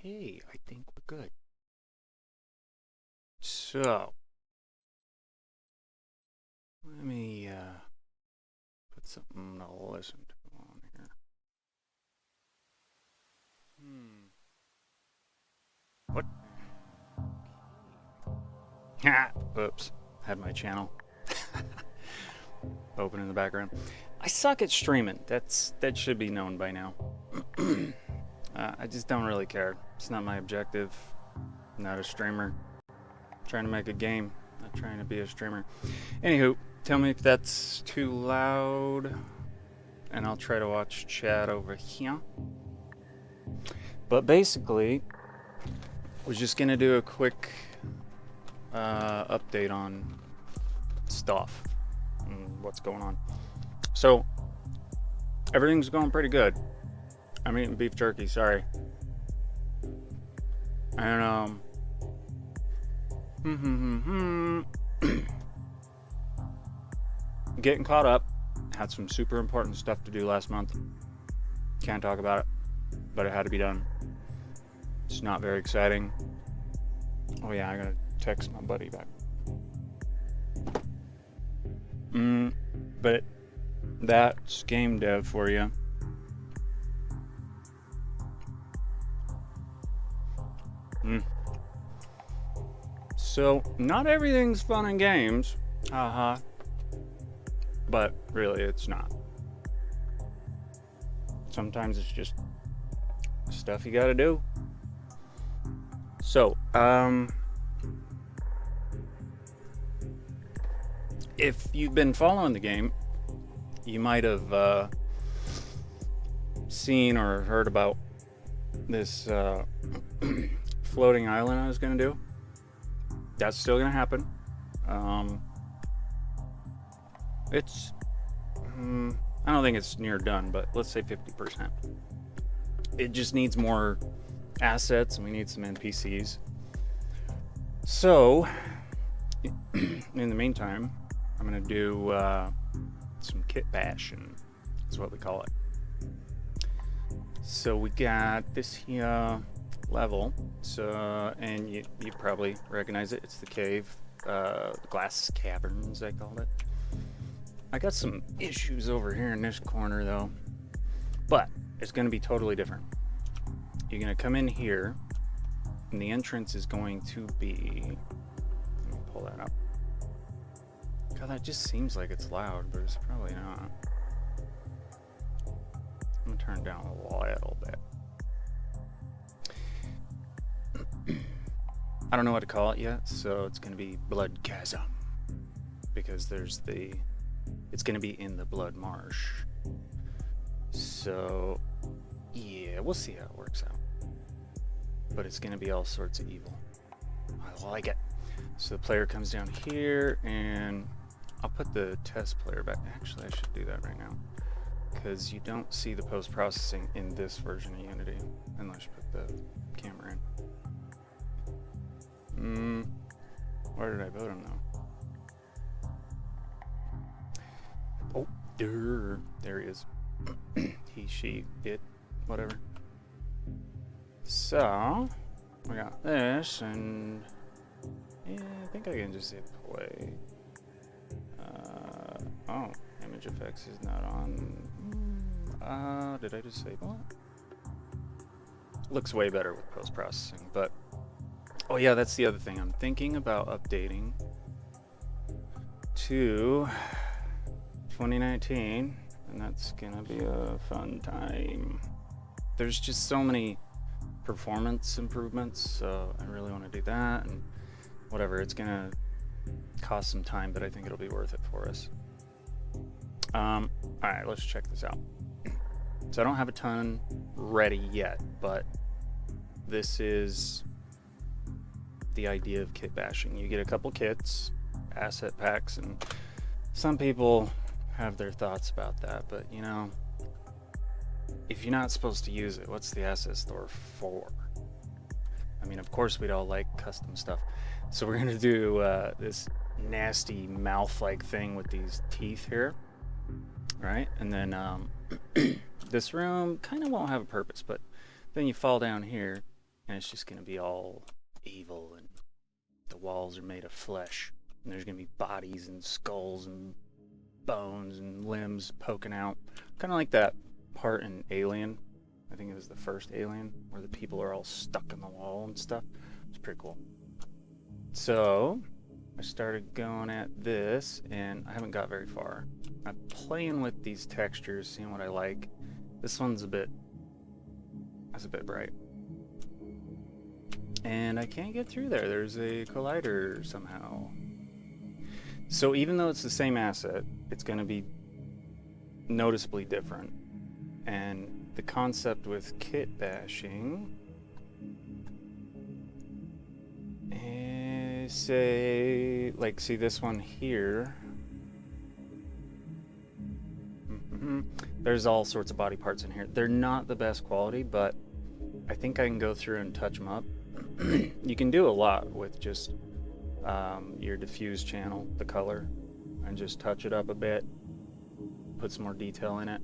Okay, I think we're good. So, let me put something to listen to on here. What? Ha! Oops. Had my channel open in the background. I suck at streaming. That should be known by now. I just don't really care. It's not my objective. I'm not a streamer. I'm trying to make a game, not trying to be a streamer. Anywho, tell me if that's too loud, and I'll try to watch chat over here. But basically, was just gonna do a quick update on stuff and what's going on. So everything's going pretty good. I'm eating beef jerky. Sorry. And getting caught up. Had some super important stuff to do last month. Can't talk about it, but it had to be done. It's not very exciting. Oh yeah, I gotta text my buddy back. But that's game dev for you. So not everything's fun and games, haha. But really, it's not. Sometimes it's just stuff you gotta do. So, if you've been following the game, you might have seen or heard about this floating island I was gonna do. That's still gonna happen. It's I don't think it's near done, but let's say 50%. It just needs more assets, and we need some NPCs. So, in the meantime, I'm gonna do some kit bashing, is what we call it. So we got this here level, so and you probably recognize it. It's the cave, the glass caverns, I called it. I got some issues over here in this corner though, but it's going to be totally different. You're going to come in here, and the entrance is going to be, let me pull that up. God, that just seems like it's loud, but it's probably not. I'm going to turn it down a little bit. I don't know what to call it yet, so it's going to be Blood Chasm, because it's going to be in the Blood Marsh. So, yeah, we'll see how it works out. But it's going to be all sorts of evil. I like it. So the player comes down here, and I'll put the test player back. Actually, I should do that right now, because you don't see the post-processing in this version of Unity, unless you put the camera in. Where did I vote him, though? Oh, there he is. He, she, it, whatever. So, we got this, and yeah, I think I can just say play. Oh, image effects is not on. Did I just say what? Looks way better with post-processing, but oh yeah, that's the other thing. I'm thinking about updating to 2019, and that's gonna be a fun time. There's just so many performance improvements, so I really want to do that, and whatever, it's gonna cost some time, but I think it'll be worth it for us. Alright, let's check this out. So I don't have a ton ready yet, but this is the idea of kit bashing. You get a couple kits, asset packs, and some people have their thoughts about that, but you know, if you're not supposed to use it, what's the asset store for? I mean, of course we'd all like custom stuff. So we're gonna do this nasty mouth-like thing with these teeth here, right? And then this room kind of won't have a purpose, but then you fall down here, and it's just going to be all evil, and the walls are made of flesh, and there's going to be bodies and skulls and bones and limbs poking out, kind of like that part in Alien. I think it was the first Alien where the people are all stuck in the wall and stuff. It's pretty cool. So I started going at this, and I haven't got very far. I'm playing with these textures, seeing what I like. This one's a bit bright, and I can't get through there. There's a collider somehow. So even though it's the same asset, it's going to be noticeably different. And the concept with kit bashing is, say, like, see this one here. There's all sorts of body parts in here. They're not the best quality, but I think I can go through and touch them up. You can do a lot with just your diffuse channel, the color, and just touch it up a bit, put some more detail in it,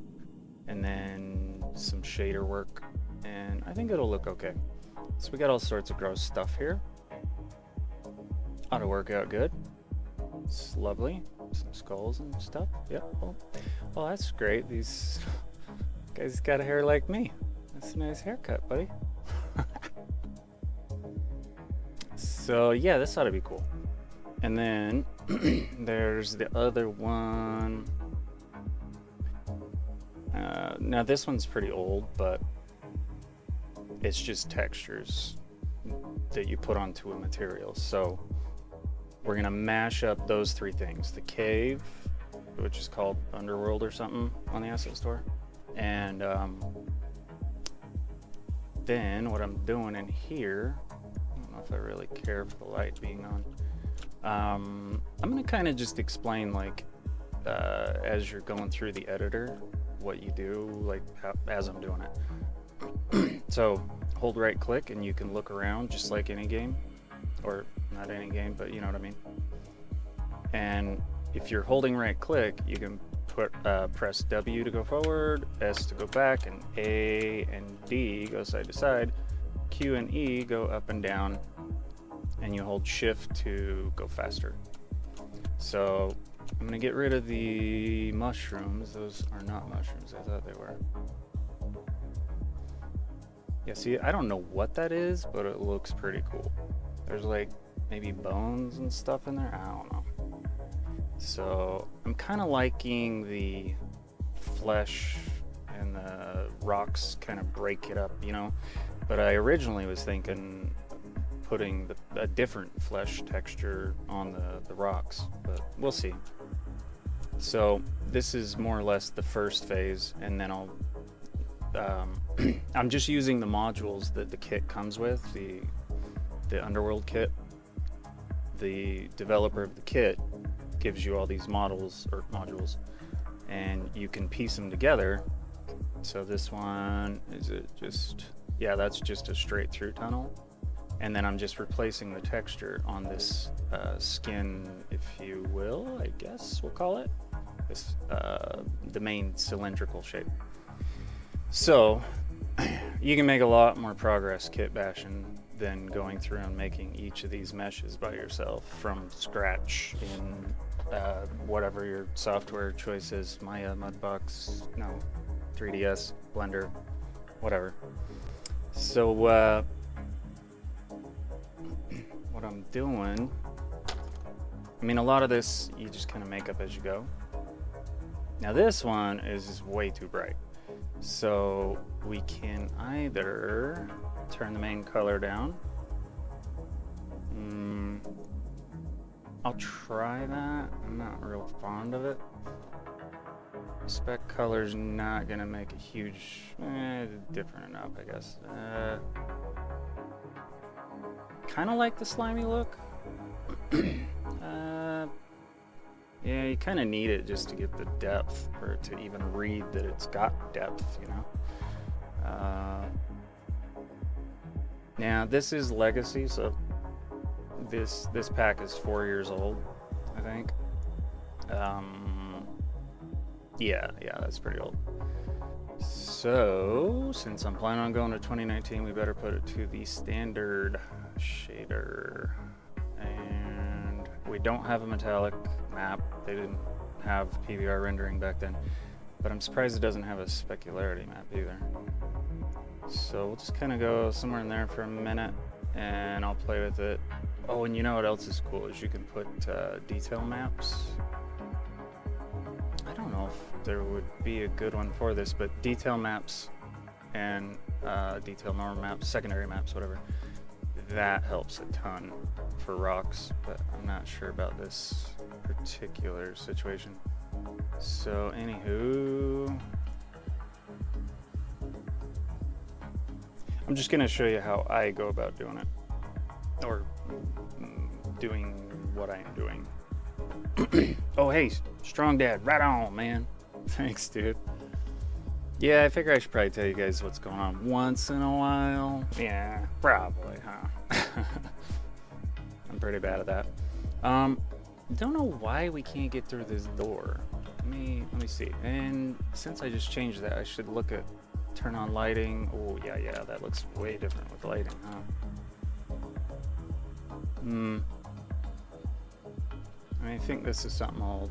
and then some shader work, and I think it'll look okay. So we got all sorts of gross stuff here. Ought to work out good. It's lovely. Some skulls and stuff. Yep. Well, that's great. These guys got a hair like me. That's a nice haircut, buddy. So yeah, this ought to be cool. And then there's the other one. Now this one's pretty old, but it's just textures that you put onto a material. So we're gonna mash up those three things: the cave, which is called Underworld or something on the asset store, and then what I'm doing in here, I don't know if I really care for the light being on. I'm gonna kind of just explain, like, as you're going through the editor, what you do, like as I'm doing it. So hold right click and you can look around just like any game, or not any game, but you know what I mean. And if you're holding right click, you can press W to go forward, S to go back, and A and D go side to side, Q and E go up and down, and you hold shift to go faster. So I'm gonna get rid of the mushrooms. Those are not mushrooms, I thought they were. Yeah, see, I don't know what that is, but it looks pretty cool. There's like maybe bones and stuff in there, I don't know. So I'm kind of liking the flesh and the rocks kind of break it up, you know, but I originally was thinking putting a different flesh texture on the rocks, but we'll see. So this is more or less the first phase, and then I'll I'm just using the modules that the kit comes with, the Underworld kit. The developer of the kit gives you all these models or modules, and you can piece them together. So this one, is it just, yeah, that's just a straight through tunnel, and then I'm just replacing the texture on this skin, if you will, I guess we'll call it this, the main cylindrical shape. So you can make a lot more progress kit bashing than going through and making each of these meshes by yourself from scratch in whatever your software choice is, Maya, Mudbox, no, 3ds, Blender, whatever. So what I'm doing, I mean, a lot of this you just kind of make up as you go. Now this one is way too bright, so we can either turn the main color down. I'll try that. I'm not real fond of it. Spec color's not gonna make a huge, different enough, I guess. Kind of like the slimy look. Yeah, you kind of need it just to get the depth, for it to even read that it's got depth, you know. Now this is legacy, so this pack is 4 years old, I think. Yeah, that's pretty old. So, since I'm planning on going to 2019, we better put it to the standard shader. And we don't have a metallic map. They didn't have PBR rendering back then. But I'm surprised it doesn't have a specularity map either. So we'll just kind of go somewhere in there for a minute, and I'll play with it. Oh, and you know what else is cool is you can put detail maps. I don't know if there would be a good one for this, but detail maps and detail normal maps, secondary maps, whatever, that helps a ton for rocks, but I'm not sure about this particular situation. So anywho, I'm just going to show you how I go about doing it, or doing what I am doing. Oh, hey, Strong Dad, right on, man. Thanks, dude. Yeah, I figure I should probably tell you guys what's going on once in a while. Yeah, probably, huh? I'm pretty bad at that. Don't know why we can't get through this door. Let me see. And since I just changed that, I should look at turn on lighting. Oh, yeah, that looks way different with lighting, huh? I think this is something I'll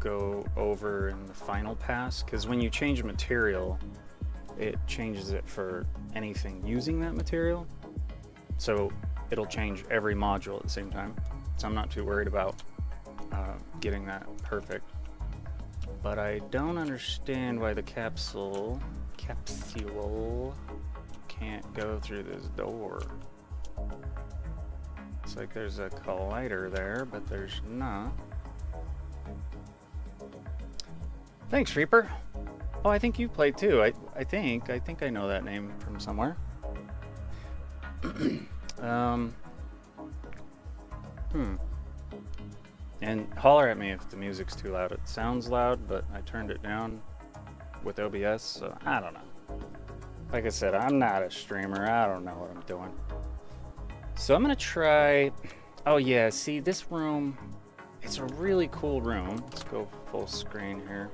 go over in the final pass, because when you change material, it changes it for anything using that material. So it'll change every module at the same time. So I'm not too worried about getting that perfect. But I don't understand why the capsule can't go through this door. It's like there's a collider there, but there's not. Thanks, Reaper. Oh, I think you played too. I think I know that name from somewhere. And holler at me if the music's too loud. It sounds loud, but I turned it down with OBS, so I don't know. Like I said, I'm not a streamer. I don't know what I'm doing. So I'm gonna try. Oh yeah, see this room, it's a really cool room. Let's go full screen here.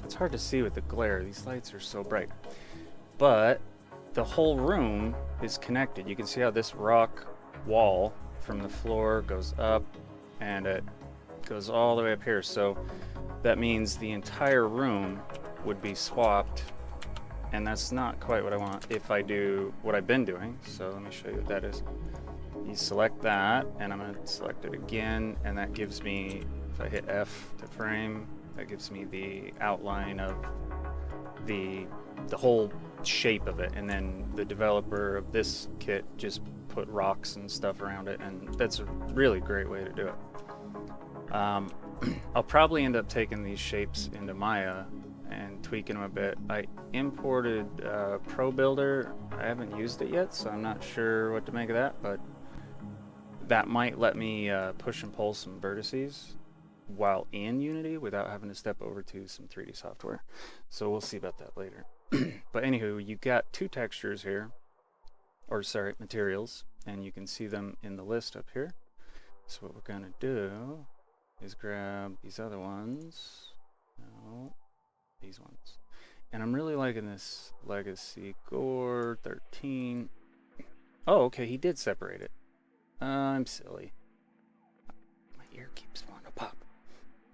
It's hard to see with the glare. These lights are so bright. But the whole room is connected. You can see how this rock wall from the floor goes up and it goes all the way up here. So that means the entire room would be swapped, and that's not quite what I want if I do what I've been doing. So let me show you what that is. You select that, and I'm going to select it again, and that gives me, if I hit F to frame, that gives me the outline of the whole shape of it. And then the developer of this kit just put rocks and stuff around it, and that's a really great way to do it. I'll probably end up taking these shapes into Maya and tweaking them a bit. I imported Pro Builder. I haven't used it yet, so I'm not sure what to make of that, but that might let me push and pull some vertices while in Unity without having to step over to some 3D software. So we'll see about that later. But anywho, you got two textures here, or sorry, materials, and you can see them in the list up here. So what we're gonna do is grab these other ones. No, these ones. And I'm really liking this Legacy Gore 13. Oh, okay, he did separate it. I'm silly. My ear keeps wanting to pop.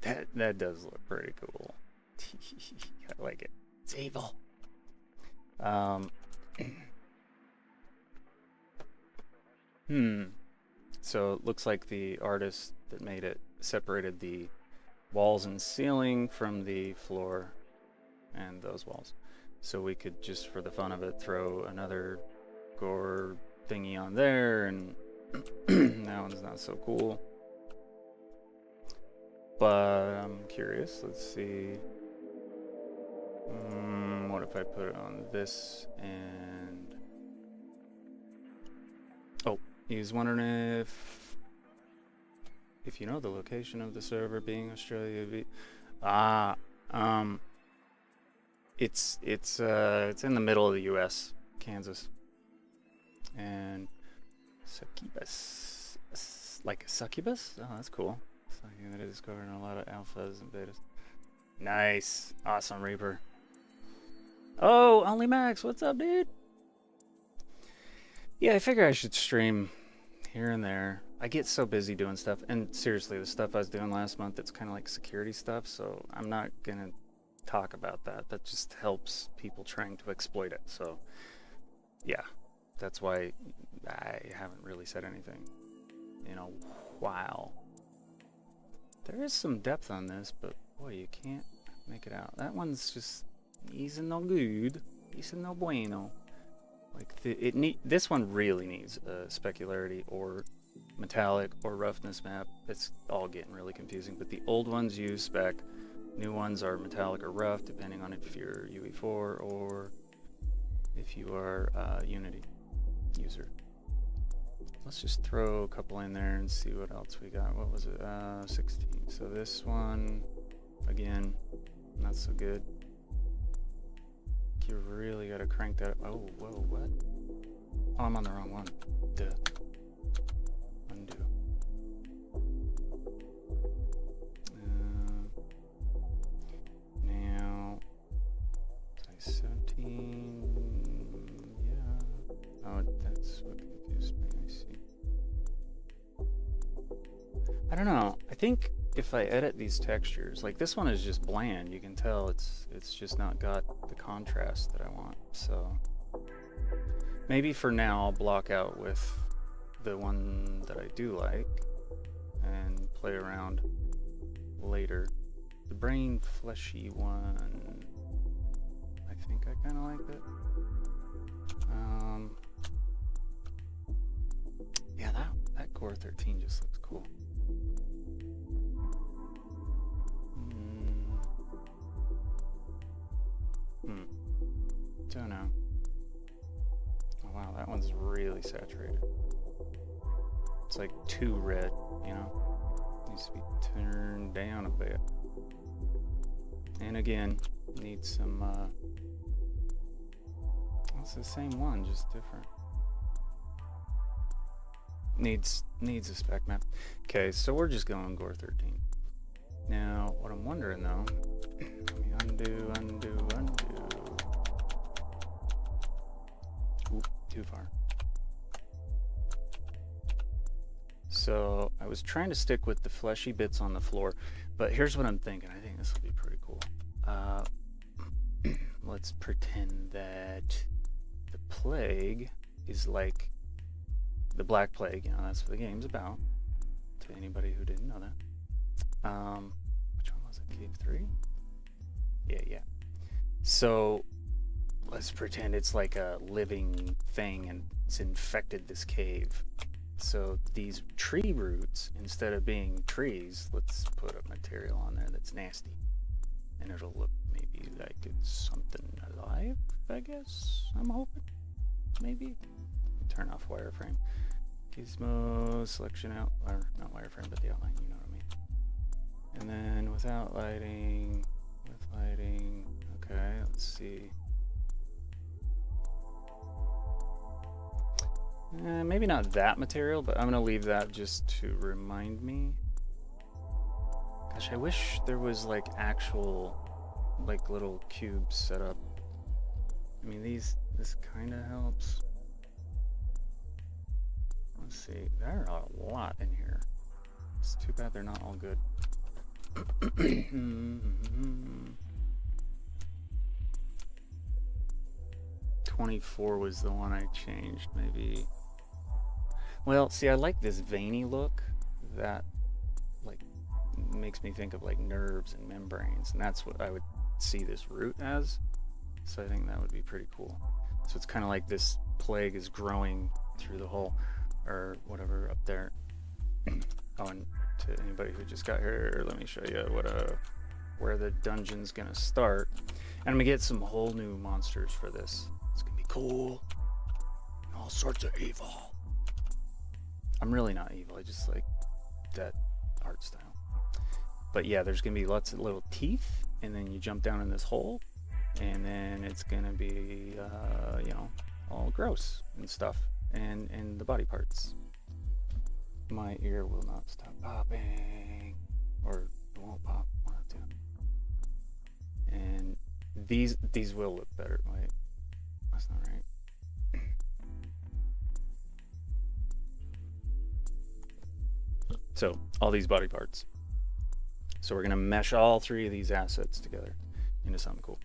That does look pretty cool. I like it. It's evil. So it looks like the artist that made it separated the walls and ceiling from the floor and those walls. So we could just, for the fun of it, throw another gore thingy on there, and that one's not so cool. But I'm curious. Let's see. What if I put it on this and... Oh, he's wondering if you know the location of the server being Australia. It's in the middle of the U.S., Kansas, and succubus, like a succubus. Oh, that's cool. Something that is discovered in a lot of alphas and betas. Nice, awesome, Reaper. Oh, Only Max, what's up, dude? Yeah, I figure I should stream here and there. I get so busy doing stuff, and seriously, the stuff I was doing last month, it's kind of like security stuff, so I'm not gonna talk about that. That just helps people trying to exploit it. So, yeah, that's why I haven't really said anything in a while. There is some depth on this, but boy, you can't make it out. That one's just, he's no good. He's no bueno. Like this one really needs a specularity or metallic or roughness map. It's all getting really confusing, but the old ones use spec. New ones are metallic or rough, depending on if you're UE4 or if you are Unity user. Let's just throw a couple in there and see what else we got. What was it? 16. So this one, again, not so good. You really gotta crank that up. Oh, whoa, what? Oh, I'm on the wrong one. Duh. Undo. Now, size 17. Yeah. Oh, that's what confused me. I see. I don't know. I think if I edit these textures, like this one is just bland. You can tell it's just not got the contrast that I want. So maybe for now I'll block out with the one that I do like and play around later. The brain fleshy one, I think I kind of like it. Yeah, that Core 13 just looks cool. Don't know. Oh wow, that one's really saturated. It's like too red, you know? Needs to be turned down a bit. And again, needs some, it's the same one, just different. Needs a spec map. Okay, so we're just going Gore 13. Now, what I'm wondering though, let me undo. Oop, too far. So I was trying to stick with the fleshy bits on the floor, but here's what I'm thinking. I think this will be pretty cool. Let's pretend that the plague is like the Black Plague. You know, that's what the game's about. To anybody who didn't know that. Which one was it? Cave 3? Yeah. So let's pretend it's like a living thing and it's infected this cave. So these tree roots, instead of being trees, let's put a material on there that's nasty. And it'll look maybe like it's something alive, I guess. I'm hoping. Maybe. Turn off wireframe. Gizmo selection out, or not wireframe, but the outline, you know what I mean. And then without lighting, with lighting, okay, let's see. Maybe not that material, but I'm gonna leave that just to remind me. Gosh, I wish there was like actual, like little cubes set up. I mean, this kind of helps. Let's see, there are a lot in here. It's too bad they're not all good. 24 was the one I changed, maybe. Well, see, I like this veiny look that like makes me think of like nerves and membranes, and that's what I would see this root as. So I think that would be pretty cool. So it's kind of like this plague is growing through the hole or whatever up there. Oh, and to anybody who just got here, let me show you where the dungeon's gonna start. And I'm gonna get some whole new monsters for this. It's gonna be cool. All sorts of evil. I'm really not evil, I just like that art style. But yeah, there's gonna be lots of little teeth, and then you jump down in this hole, and then it's gonna be you know, all gross and stuff, and the body parts. My ear will not stop popping, or it won't pop, one of two. And These will look better. Wait, that's not right. So all these body parts. So we're gonna mesh all three of these assets together into something cool.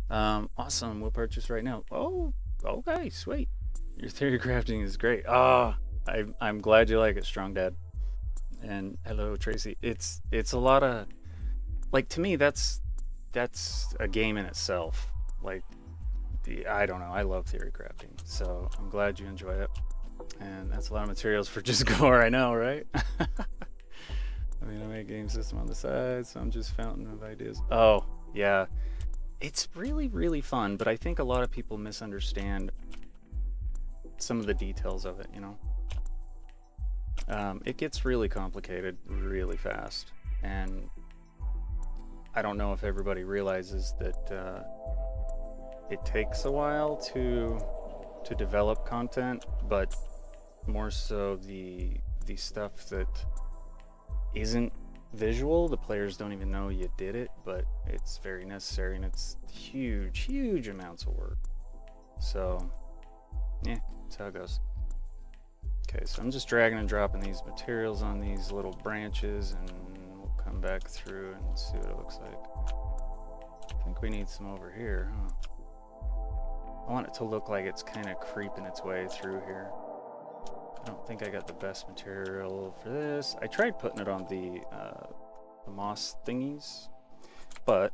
Awesome. We'll purchase right now. Oh, okay, sweet. Your theory crafting is great. I'm glad you like it, Strong Dad. And hello, Tracy. It's a lot of, like, to me that's a game in itself. Like, I don't know. I love theory crafting, so I'm glad you enjoy it. And that's a lot of materials for just gore, I know, right? I mean, I make a game system on the side, so I'm just fountain of ideas. Oh, yeah. It's really, really fun, but I think a lot of people misunderstand some of the details of it, you know? It gets really complicated really fast, and I don't know if everybody realizes that it takes a while to develop content, but more so the stuff that isn't visual, the players don't even know you did it, but it's very necessary, and it's huge amounts of work. So yeah, that's how it goes. Okay, so I'm just dragging and dropping these materials on these little branches, and we'll come back through and see what it looks like. I think we need some over here, huh? I want it to look like it's kind of creeping its way through here. I don't think I got the best material for this. I tried putting it on the moss thingies, but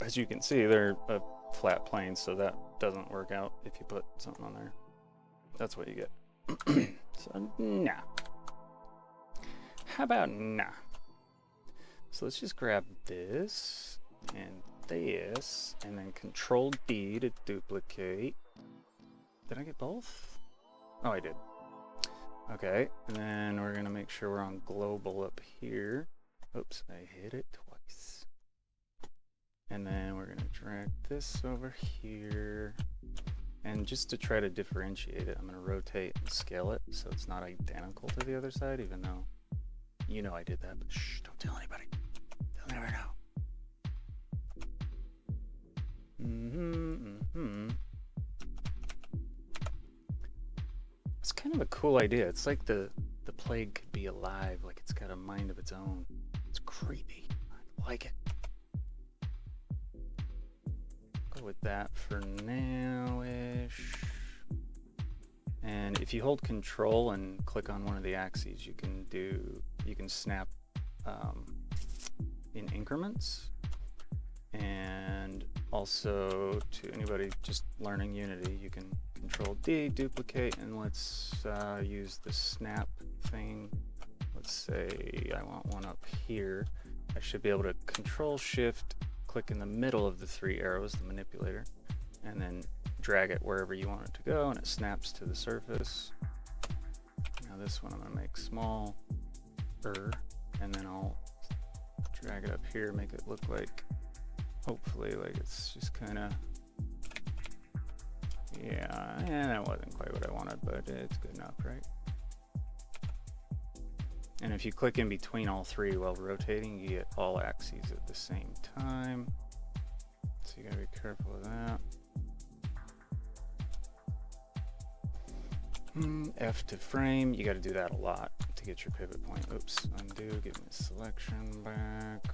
as you can see, they're a flat plane, so that doesn't work out if you put something on there. That's what you get. So, nah. How about nah? So let's just grab this and this, and then Control D to duplicate. Did I get both? Oh, I did. Okay, and then we're gonna make sure we're on global up here. Oops, I hit it twice. And then we're gonna drag this over here. And just to try to differentiate it, I'm gonna rotate and scale it so it's not identical to the other side, even though you know I did that, but shh, don't tell anybody. They'll never know. It's kind of a cool idea. It's like the plague could be alive, like it's got a mind of its own. It's creepy. I like it. Go with that for now-ish. And if you hold Control and click on one of the axes, you can snap in increments. And also, to anybody just learning Unity, you can Control D, duplicate, and let's use the snap thing. Let's say I want one up here. I should be able to Control Shift, click in the middle of the three arrows, the manipulator, and then drag it wherever you want it to go, and it snaps to the surface. Now this one I'm going to make smaller, and then I'll drag it up here, make it look like, hopefully, like it's just kind of, yeah, and that wasn't quite what I wanted, but it's good enough, right? And if you click in between all three while rotating, you get all axes at the same time. So you gotta be careful with that. F to frame, you gotta do that a lot to get your pivot point. Oops, undo, give me the selection back.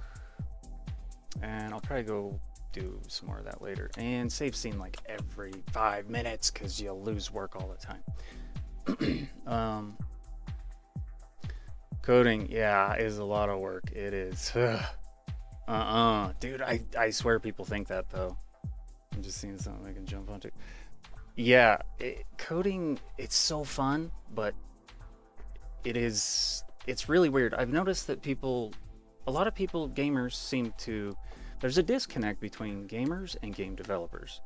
And I'll probably go do some more of that later. And save scene like every 5 minutes, because you'll lose work all the time. Coding, yeah, is a lot of work. It is. Dude, I swear people think that, though. I'm just seeing something I can jump onto. Yeah, coding, it's so fun, but it's really weird. I've noticed that a lot of people, gamers, there's a disconnect between gamers and game developers.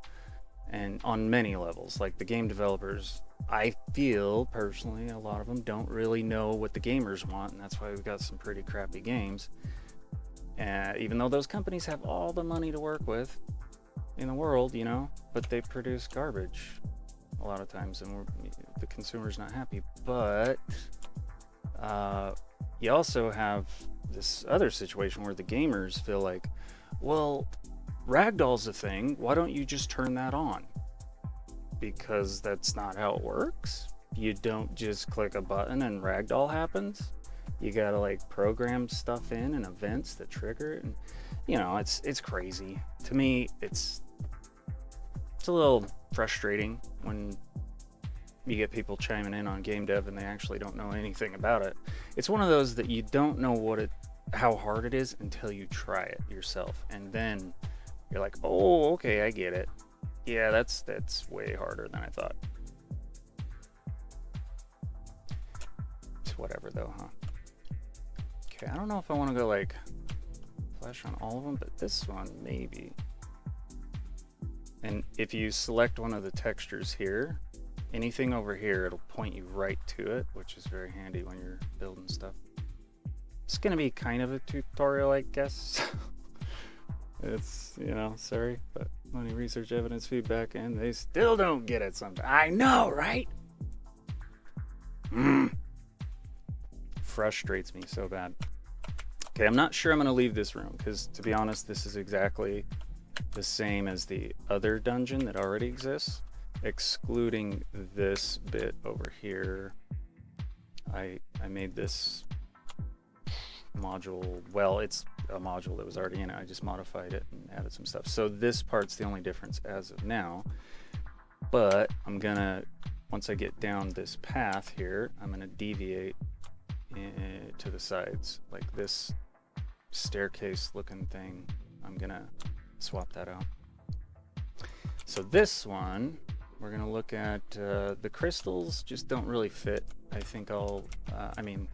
And on many levels, like the game developers, I feel personally, a lot of them don't really know what the gamers want, and that's why we've got some pretty crappy games. Even though those companies have all the money to work with in the world, you know, but they produce garbage a lot of times, and the consumer's not happy. But you also have this other situation where the gamers feel like, well, ragdoll's a thing, why don't you just turn that on? Because that's not how it works. You don't just click a button and ragdoll happens. You gotta like program stuff in and events that trigger it, and you know, it's crazy. To me, it's a little frustrating when you get people chiming in on game dev and they actually don't know anything about it. It's one of those that you don't know how hard it is until you try it yourself, and then you're like, oh, okay, I get it. Yeah, that's way harder than I thought. It's whatever though, huh? Okay, I don't know if I want to go like flash on all of them, but this one maybe. And if you select one of the textures here, anything over here, it'll point you right to it, which is very handy when you're building stuff. It's gonna be kind of a tutorial, I guess. It's, you know, sorry, but money, research, evidence, feedback, and they still don't get it sometimes. I know, right? Frustrates me so bad. Okay, I'm not sure I'm gonna leave this room, because to be honest, this is exactly the same as the other dungeon that already exists, excluding this bit over here. I made this module, well, it's a module that was already in it. I just modified it and added some stuff. So this part's the only difference as of now. But I'm gonna, once I get down this path here, I'm gonna deviate to the sides, like this staircase looking thing. I'm gonna swap that out. So this one, we're gonna look at the crystals just don't really fit. I think I mean,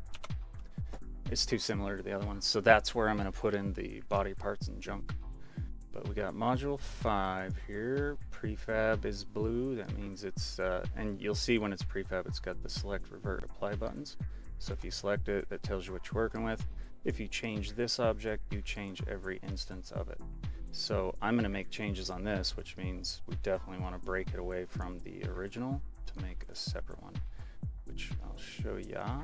it's too similar to the other ones. So that's where I'm gonna put in the body parts and junk. But we got module 5 here. Prefab is blue. That means it's, and you'll see when it's prefab, it's got the select, revert, apply buttons. So if you select it, that tells you what you're working with. If you change this object, you change every instance of it. So I'm gonna make changes on this, which means we definitely wanna break it away from the original to make a separate one, which I'll show ya.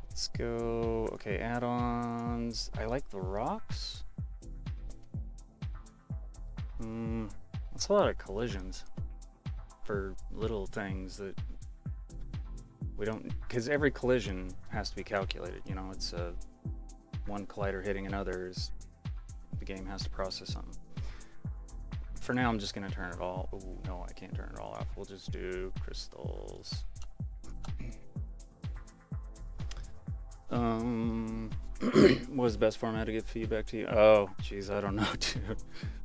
Let's go, okay, add-ons. I like the rocks. That's a lot of collisions for little things that we don't, because every collision has to be calculated, you know, it's one collider hitting another, the game has to process something. For now, I'm just gonna turn it all, oh no, I can't turn it all off. We'll just do crystals. What is the best format to get feedback to you? Oh, geez, I don't know, dude.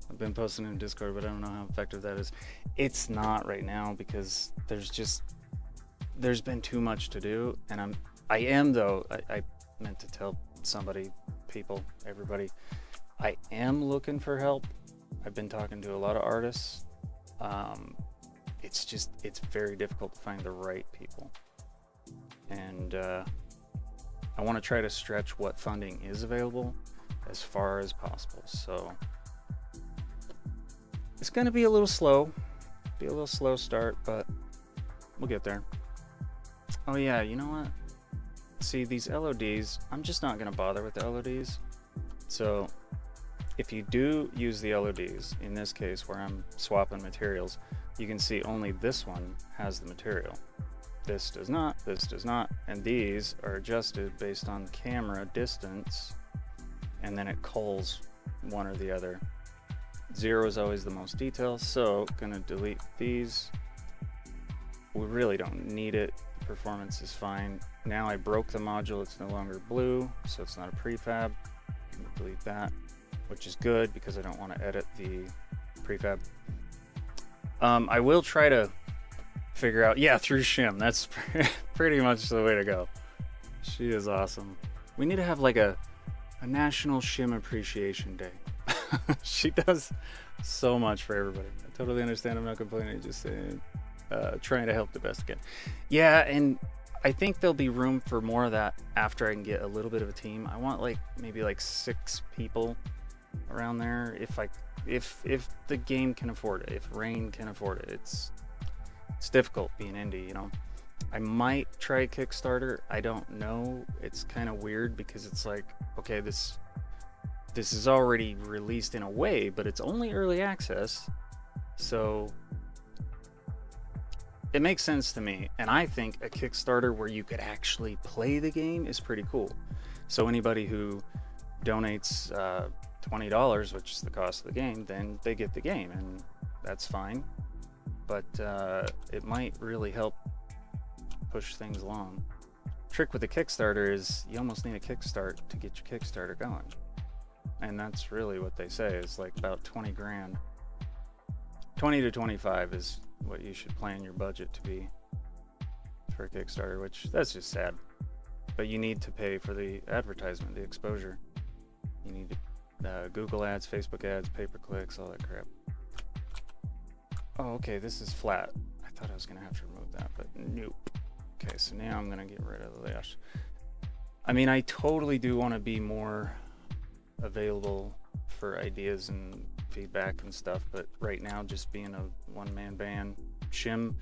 I've been posting in Discord, but I don't know how effective that is. It's not right now because there's been too much to do, and I meant to tell somebody, people, everybody, I am looking for help. I've been talking to a lot of artists. It's very difficult to find the right people, and I want to try to stretch what funding is available as far as possible. So it's going to be a little slow, start, but we'll get there. Oh yeah, you know what? See, these LODs, I'm just not going to bother with the LODs. So if you do use the LODs, in this case where I'm swapping materials, you can see only this one has the material. This does not, and these are adjusted based on camera distance, and then it culls one or the other. 0 is always the most detail, so gonna delete these. We really don't need it. The performance is fine. Now I broke the module, it's no longer blue, so it's not a prefab. I'm gonna delete that, which is good because I don't want to edit the prefab. I will try to figure out, yeah, through Shim. That's pretty much the way to go. She is awesome. We need to have like a National Shim Appreciation Day. She does so much for everybody. I totally understand. I'm not complaining. Just saying, trying to help the best again. Yeah, and I think there'll be room for more of that after I can get a little bit of a team. I want like maybe like 6 people around there if the game can afford it, if Rain can afford it. It's difficult being indie, you know. I might try Kickstarter. I don't know. It's kind of weird because it's like, okay, this this is already released in a way, but it's only early access, so it makes sense to me. And I think a Kickstarter where you could actually play the game is pretty cool. So anybody who donates $20, which is the cost of the game, then they get the game, and that's fine. But it might really help push things along. Trick with the Kickstarter is you almost need a kickstart to get your Kickstarter going, and that's really what they say is like about 20 grand. 20 to 25 is what you should plan your budget to be for a Kickstarter, which that's just sad. But you need to pay for the advertisement, the exposure. You need Google ads, Facebook ads, pay-per-clicks, all that crap. Oh, okay, this is flat. I thought I was gonna have to remove that, but nope. Okay, so now I'm gonna get rid of the layout. I mean, I totally do want to be more available for ideas and feedback and stuff, but right now, just being a one-man band, Shim's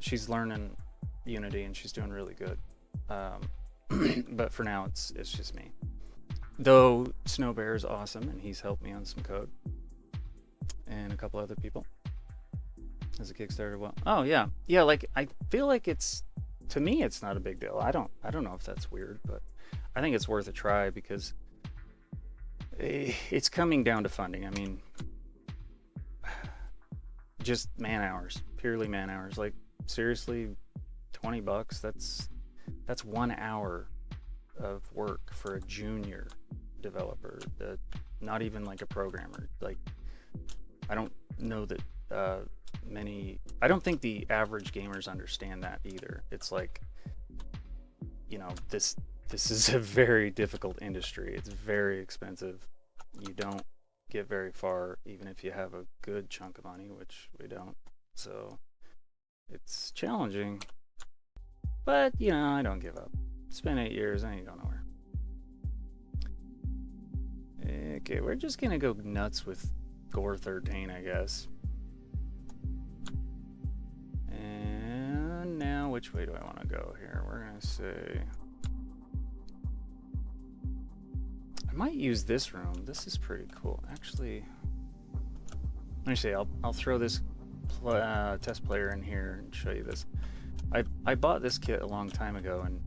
she's learning Unity and she's doing really good. But for now, it's just me. Though Snow Bear is awesome and he's helped me on some code, and a couple other people. As a Kickstarter, well, oh yeah, like I feel like to me it's not a big deal. I don't know if that's weird, but I think it's worth a try because it's coming down to funding. I mean, just man hours, purely man hours. Like seriously, $20. That's 1 hour of work for a junior developer. Not even like a programmer. Like I don't know that I don't think the average gamers understand that either. It's like, you know, this is a very difficult industry. It's very expensive. You don't get very far even if you have a good chunk of money, which we don't. So it's challenging, but you know, I don't give up. It's been 8 years, I ain't going nowhere. Okay, we're just gonna go nuts with Gore 13, I guess. And now, which way do I want to go here? We're gonna say I might use this room. This is pretty cool, actually. Let me see. I'll throw this test player in here and show you this. I bought this kit a long time ago, and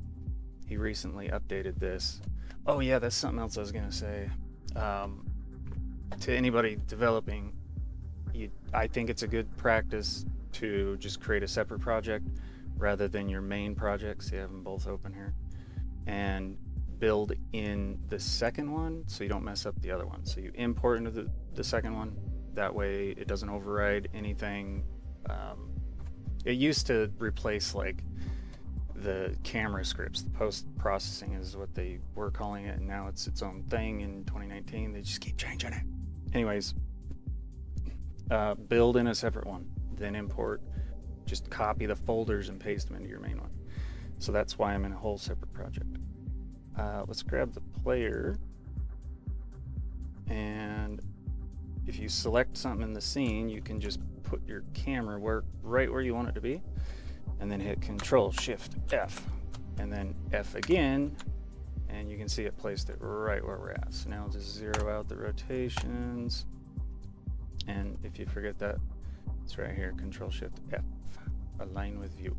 he recently updated this. Oh yeah, that's something else I was gonna say. To anybody developing, I think it's a good practice to just create a separate project rather than your main projects. You have them both open here, and build in the second one so you don't mess up the other one. So you import into the second one, that way it doesn't override anything. It used to replace like the camera scripts. The post-processing is what they were calling it, and now it's its own thing in 2019. They just keep changing it. Anyways, build in a separate one, then import. Just copy the folders and paste them into your main one. So that's why I'm in a whole separate project. Let's grab the player, and if you select something in the scene, you can just put your camera right where you want it to be, and then hit Control Shift F, and then F again, and you can see it placed it right where we're at. So now just zero out the rotations, and if you forget that, it's right here, Control Shift F, align with view.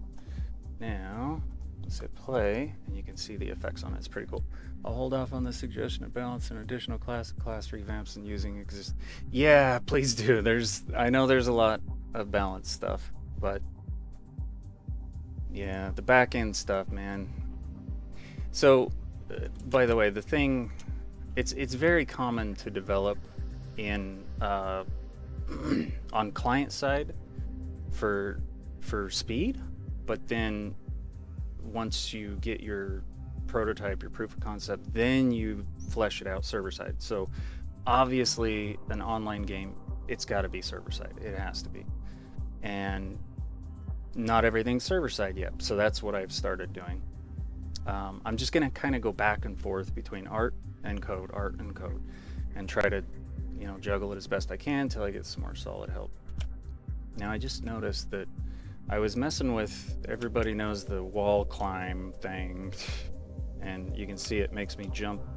Now let's hit play, and you can see the effects on it. It's pretty cool. I'll hold off on the suggestion of balancing additional class revamps and using Yeah, please do. I know there's a lot of balance stuff, but yeah, the back end stuff, man. So, by the way, the thing, it's very common to develop in on client side for speed, but then once you get your prototype, your proof of concept, then you flesh it out server side. So obviously an online game, it's got to be server side. It has to be. And not everything's server side yet. So that's what I've started doing. I'm just going to kind of go back and forth between art and code, and try to, you know, juggle it as best I can until I get some more solid help. Now I just noticed that I was messing with, everybody knows the wall climb thing. and you can see it makes me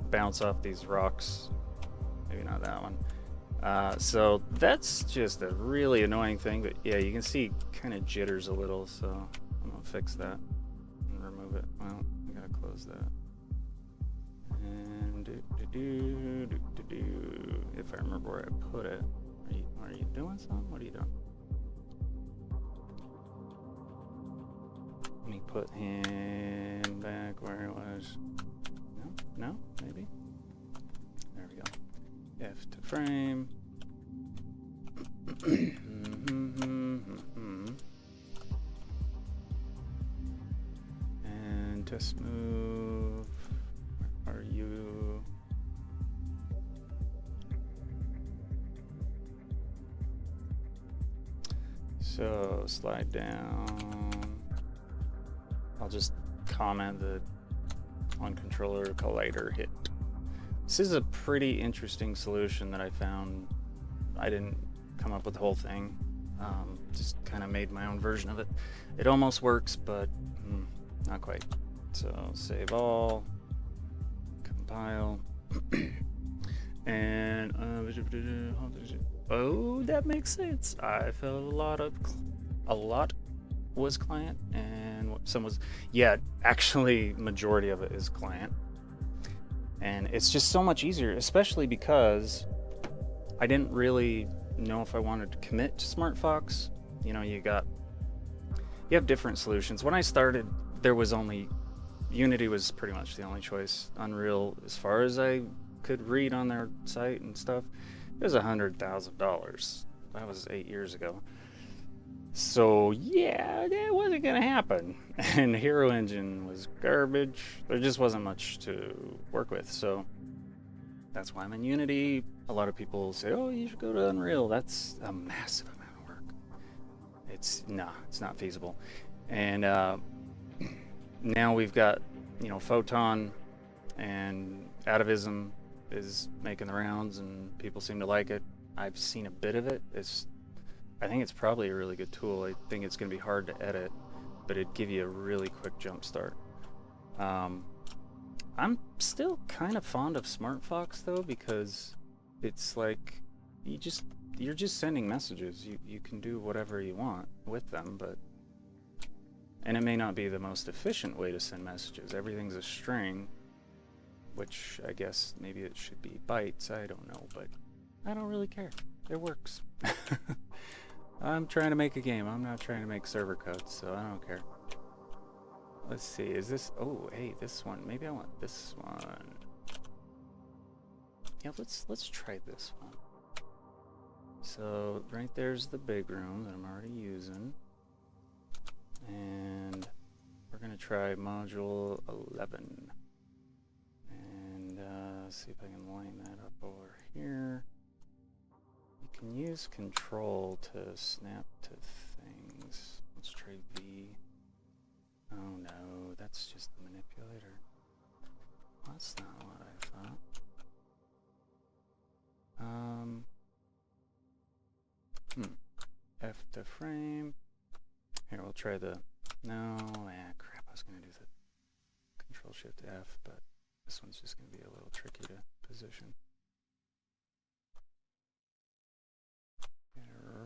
bounce off these rocks. Maybe not that one. So that's just a really annoying thing, but yeah, you can see kind of jitters a little, so I'm gonna fix that and remove it. Well, I gotta close that. And if I remember where I put it. Are you doing something? What are you doing? Let me put him back where it was. No, maybe. There we go. F to frame. And test move. Where are you? So slide down. I'll just comment the on-controller collider hit. This is a pretty interesting solution that I found. I didn't come up with the whole thing. Just kind of made my own version of it. It almost works, but not quite. So save all, compile, and oh, that makes sense. I felt a lot was client and some was, yeah, actually majority of it is client. And it's just so much easier, especially because I didn't really know if I wanted to commit to SmartFox. You know, you have different solutions. When I started, there was only, Unity was pretty much the only choice. Unreal, as far as I could read on their site and stuff, it was $100,000. That was 8 years ago. So yeah, that wasn't gonna happen. And Hero Engine was garbage. There just wasn't much to work with. So that's why I'm in Unity. A lot of people say, oh, you should go to Unreal. That's a massive amount of work. It's not feasible. And now we've got, Photon and Atavism is making the rounds and people seem to like it. I've seen a bit of it. I think it's probably a really good tool. I think it's going to be hard to edit, but it'd give you a really quick jump start. I'm still kind of fond of SmartFox though, because it's like you're just sending messages. You can do whatever you want with them, and it may not be the most efficient way to send messages. Everything's a string, which I guess maybe it should be bytes. I don't know, but I don't really care. It works. I'm trying to make a game. I'm not trying to make server codes, so I don't care. Let's see, is this, oh, hey, this one. Maybe I want this one. Yeah, let's try this one. So right there's the big room that I'm already using. And we're gonna try module 11. And see if I can line that up over here. You can use control to snap to things. Let's try V. Oh no, that's just the manipulator. That's not what I thought. F to frame. Here, we'll try the, no, crap, I was gonna do the Control Shift F, but this one's just gonna be a little tricky to position.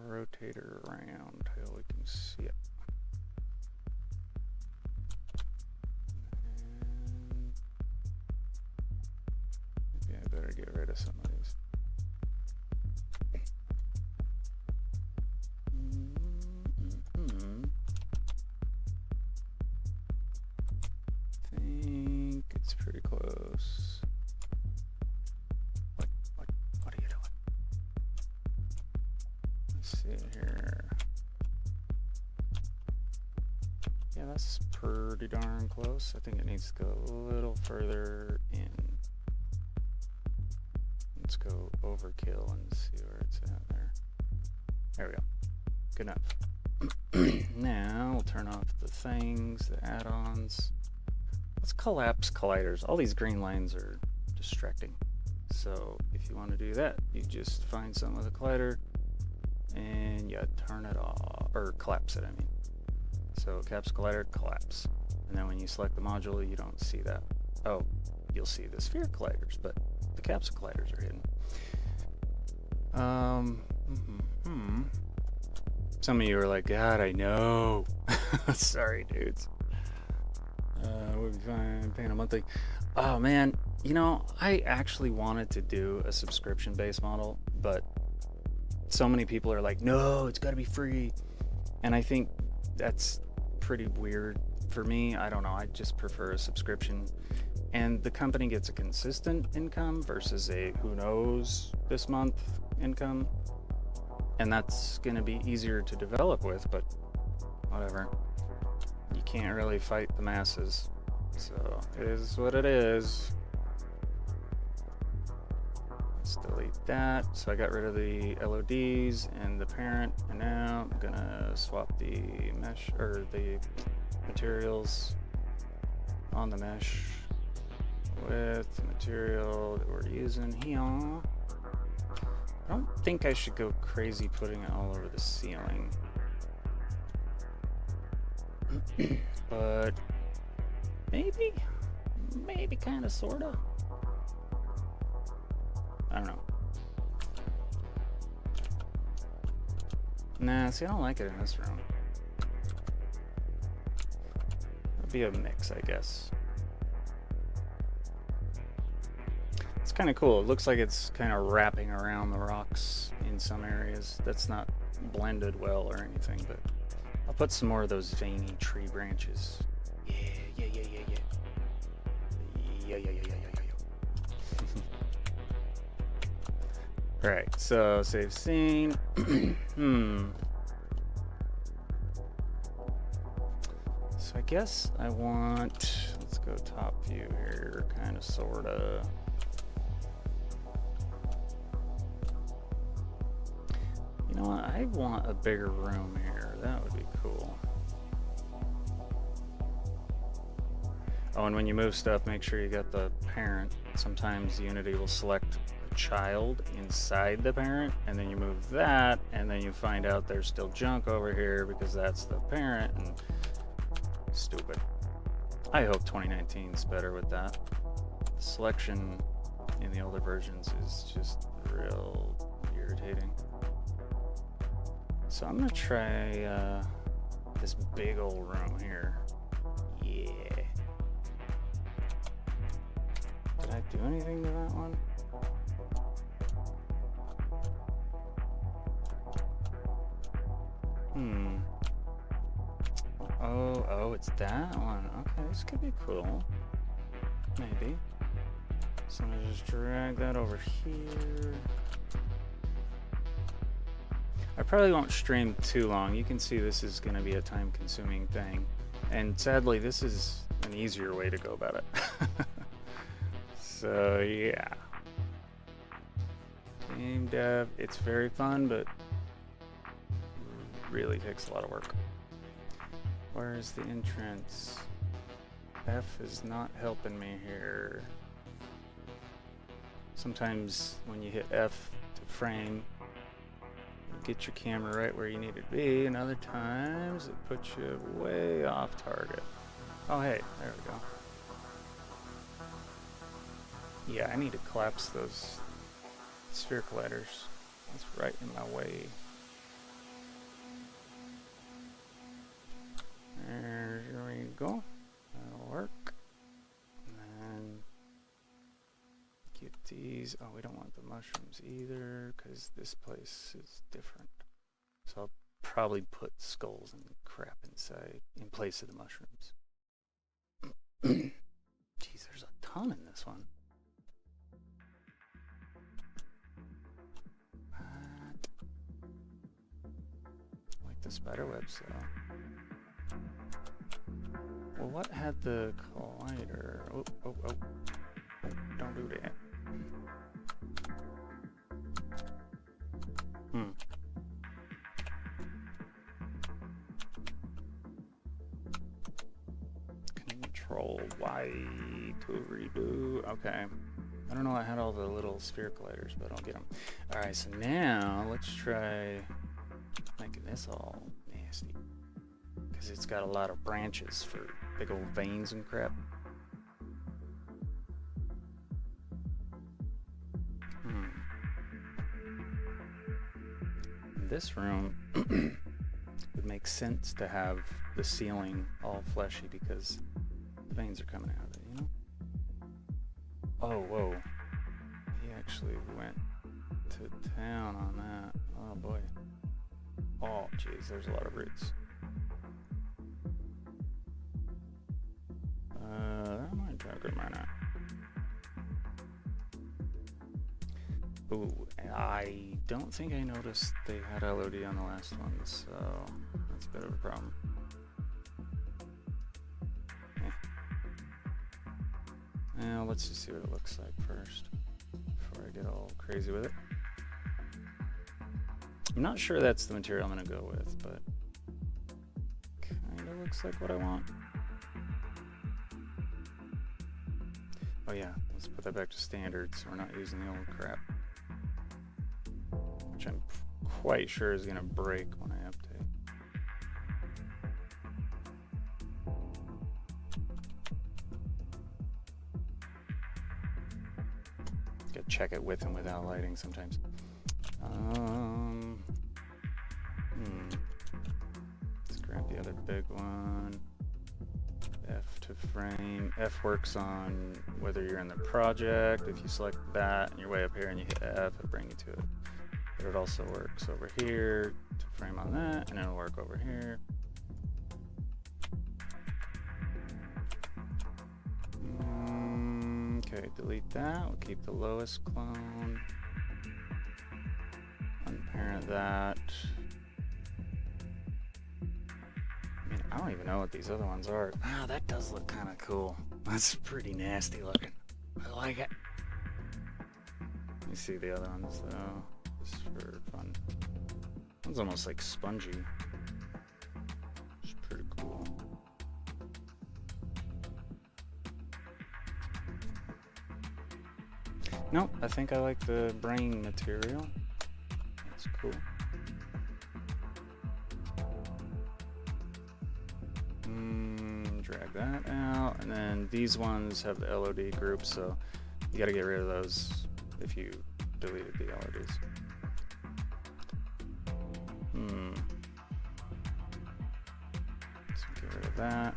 Rotate it around till we can see it. And maybe I better get rid of some of these. I think it's pretty close. What are you doing? Let's see here. Yeah, that's pretty darn close. I think it needs to go a little further in. Let's go overkill and see where it's at there. There we go. Good enough. Now we'll turn off the things, the add-ons. Let's collapse colliders. All these green lines are distracting. So if you want to do that, you just find something with a collider and you turn it off, or collapse it, I mean. So caps collider, collapse. And then when you select the module, you don't see that. Oh, you'll see the sphere colliders, but the capsule colliders are hidden. Some of you are like, God, I know. Sorry, dudes. We'll be fine paying a monthly. Oh man, you know, I actually wanted to do a subscription-based model, but so many people are like, no, it's got to be free. And I think that's pretty weird for me. I don't know. I just prefer a subscription. And the company gets a consistent income versus a who knows this month income. And that's going to be easier to develop with, but whatever. You can't really fight the masses. So it is what it is. Let's delete that. So I got rid of the LODs and the parent, and now I'm gonna swap the mesh or the materials on the mesh with the material that we're using here. I don't think I should go crazy putting it all over the ceiling. But maybe kind of, sort of. I don't know. Nah, see, I don't like it in this room. It'll be a mix, I guess. It's kind of cool. It looks like it's kind of wrapping around the rocks in some areas. That's not blended well or anything, but I'll put some more of those veiny tree branches. Yeah. Alright, so save scene. So I guess I want, let's go top view here, kind of, sort of. You know what, I want a bigger room here. That would be cool. Oh, and when you move stuff, make sure you got the parent. Sometimes Unity will select a child inside the parent, and then you move that, and then you find out there's still junk over here because that's the parent, and stupid. I hope 2019 is better with that. The selection in the older versions is just real irritating. So I'm gonna try this big old room here. Yeah. Did I do anything to that one? Oh, it's that one. Okay, this could be cool. Maybe. So I'm gonna just drag that over here. I probably won't stream too long. You can see this is going to be a time-consuming thing. And sadly, this is an easier way to go about it. So, yeah. Game dev, it's very fun, but really takes a lot of work. Where's the entrance? F is not helping me here. Sometimes when you hit F to frame, get your camera right where you need it to be, and other times it puts you way off target. Oh hey, there we go. Yeah, I need to collapse those sphere colliders. That's right in my way. There we go. That'll work. And then get these. Oh, we don't want the mushrooms either because this place is different. So I'll probably put skulls and crap inside in place of the mushrooms. Jeez, there's a ton in this one. Like the spider webs though. Well, what had the collider? Oh, don't do that. Control Y to redo. Okay. I don't know, I had all the little sphere colliders, but I'll get them. Alright, so now let's try making this all nasty. Because it's got a lot of branches for big old veins and crap. this room would make sense to have the ceiling all fleshy because the veins are coming out of it, you know? Oh, whoa. He actually went to town on that. Oh, boy. Oh, jeez, there's a lot of roots. That might try a good miner. Ooh, I don't think I noticed they had LOD on the last one, so that's a bit of a problem. Now let's just see what it looks like first before I get all crazy with it. I'm not sure that's the material I'm going to go with, but kind of looks like what I want. Oh yeah, let's put that back to standard so we're not using the old crap. Which I'm quite sure is going to break when I update. Gotta check it with and without lighting sometimes. Let's grab the other big one. F to frame. F works on whether you're in the project. If you select that and you're way up here and you hit F, it'll bring you to it. But it also works over here to frame on that, and it'll work over here. Okay, delete that. We'll keep the lowest clone. Unparent that. I mean, I don't even know what these other ones are. Wow, that does look kind of cool. That's pretty nasty looking. I like it. Let me see the other ones though, just for fun. One's almost like spongy. It's pretty cool. Nope, I think I like the brain material. That's cool. Drag that out, and then these ones have the LOD group, so you got to get rid of those if you deleted the LODs. So get rid of that.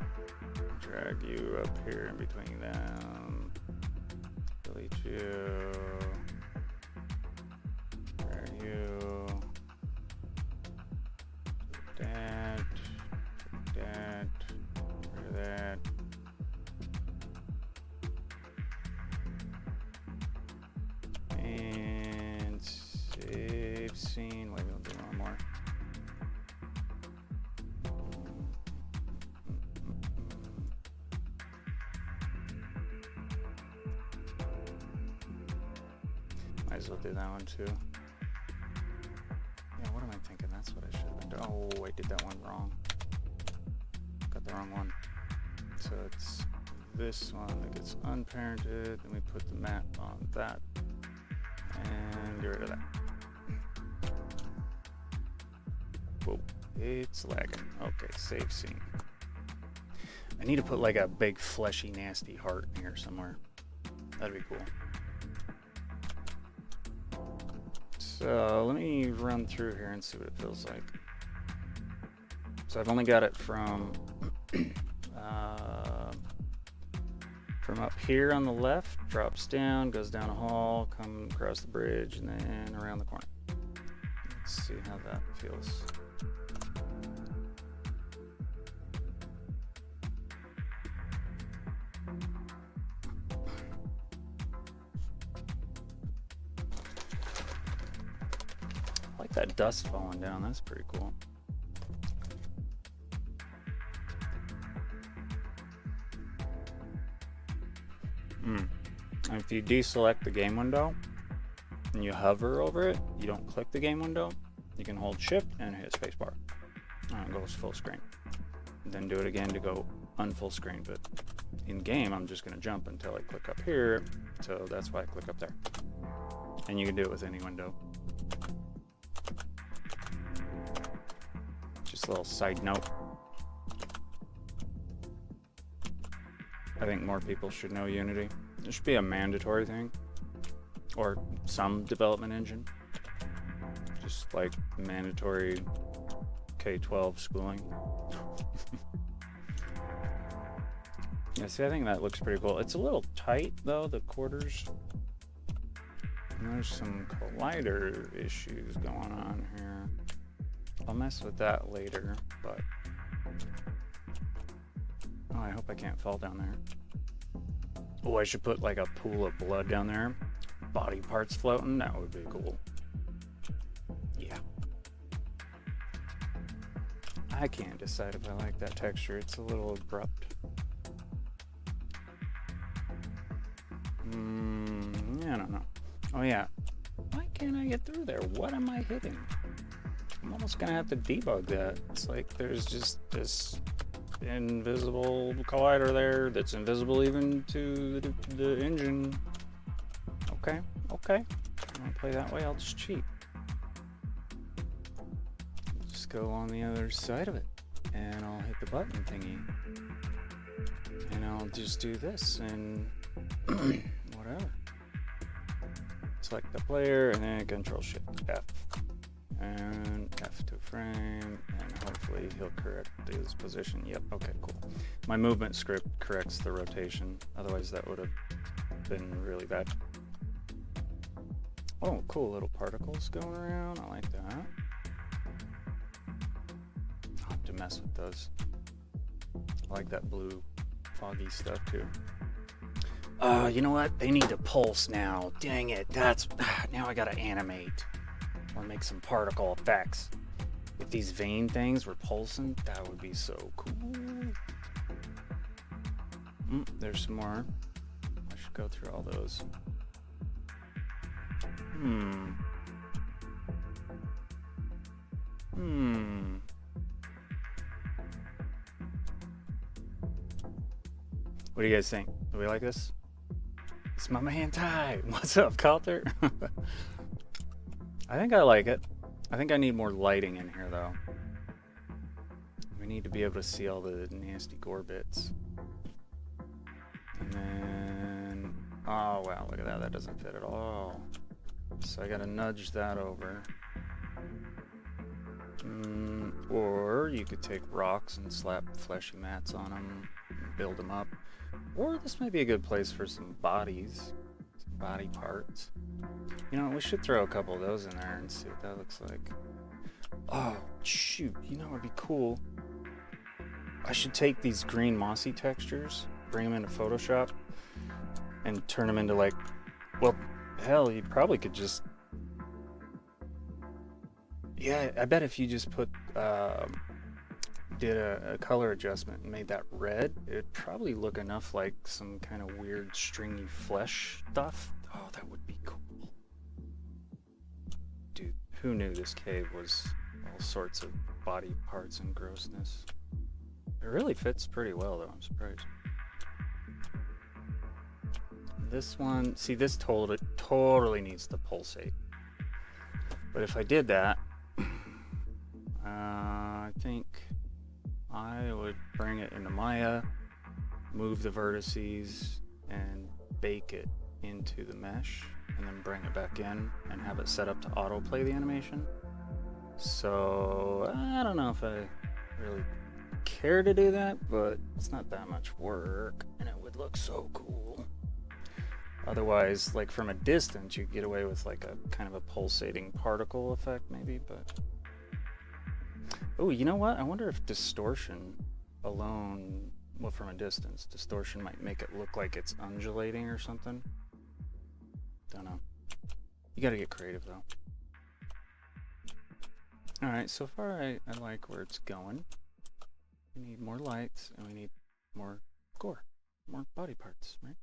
Drag you up here in between them. Delete you. Drag you. That. That. Rid of that. And save scene. Maybe we'll do one more. Might as well do that one too. Yeah, what am I thinking? That's what I should have been doing. Oh, I did that one wrong. Got the wrong one. So it's this one that gets unparented, then we put the map on that, and get rid of that. Whoa, it's lagging. Okay, save scene. I need to put like a big fleshy nasty heart in here somewhere. That'd be cool. So let me run through here and see what it feels like. So I've only got it from up here on the left, drops down, goes down a hall, come across the bridge, and then around the corner. Let's see how that feels. I like that dust falling down, that's pretty cool. And if you deselect the game window and you hover over it, you don't click the game window, you can hold shift and hit spacebar. And it goes full screen. And then do it again to go unfull screen. But in game, I'm just going to jump until I click up here. So that's why I click up there. And you can do it with any window. Just a little side note. I think more people should know Unity. It should be a mandatory thing, or some development engine. Just like mandatory K-12 schooling. Yeah, see, I think that looks pretty cool. It's a little tight though, the quarters. And there's some collider issues going on here. I'll mess with that later, but oh, I hope I can't fall down there. Oh, I should put like a pool of blood down there. Body parts floating, that would be cool. Yeah. I can't decide if I like that texture. It's a little abrupt. I don't know. Oh yeah. Why can't I get through there? What am I hitting? I'm almost gonna have to debug that. It's like there's just this invisible collider there that's invisible even to the engine. Okay, okay. I'm gonna play that way, I'll just cheat. Just go on the other side of it, and I'll hit the button thingy. And I'll just do this, and whatever. Select the player, and then Control-Shift F. And F to frame, and hopefully he'll correct his position. Yep, okay, cool. My movement script corrects the rotation, otherwise that would have been really bad. Oh, cool little particles going around, I like that. I'll have to mess with those. I like that blue foggy stuff too. You know what? They need to pulse now. Dang it, that's... now I gotta animate. Or make some particle effects. If these vein things were pulsing, that would be so cool. There's some more. I should go through all those. What do you guys think? Do we like this? It's my man Ty. What's up, Coulter? I think I like it. I think I need more lighting in here, though. We need to be able to see all the nasty gore bits. And then... oh, wow, look at that. That doesn't fit at all. So I gotta nudge that over. Or you could take rocks and slap fleshy mats on them and build them up. Or this might be a good place for some bodies. Some body parts. You know, we should throw a couple of those in there and see what that looks like. Oh, shoot. You know what would be cool? I should take these green mossy textures, bring them into Photoshop, and turn them into like... well, hell, you probably could just... yeah, I bet if you just put... did a color adjustment and made that red, it'd probably look enough like some kind of weird stringy flesh stuff. Oh, that would be cool. Dude, who knew this cave was all sorts of body parts and grossness? It really fits pretty well, though. I'm surprised. This one, see, this totally needs to pulsate. But if I did that, I think I would bring it into Maya, move the vertices, and bake it into the mesh, and then bring it back in and have it set up to autoplay the animation. So I don't know if I really care to do that, but it's not that much work, and it would look so cool. Otherwise, like from a distance, you get away with like a kind of a pulsating particle effect maybe, but... oh, you know what? I wonder if distortion alone, well, from a distance, distortion might make it look like it's undulating or something. Don't know. You gotta get creative, though. Alright, so far I like where it's going. We need more lights, and we need more gore. More body parts, right?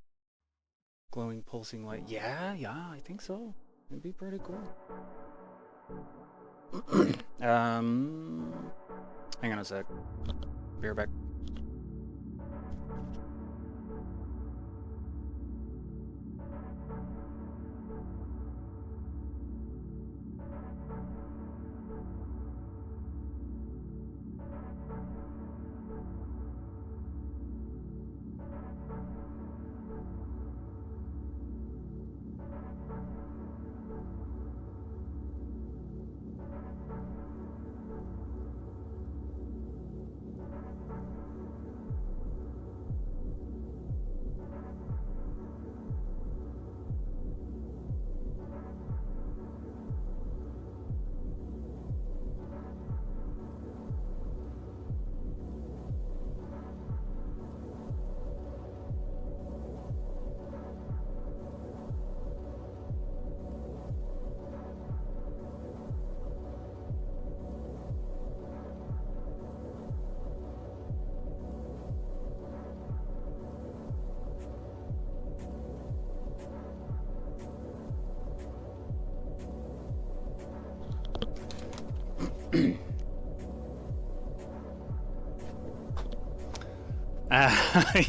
Glowing, pulsing light. Yeah, I think so. It'd be pretty cool. Hang on a sec. Be right back.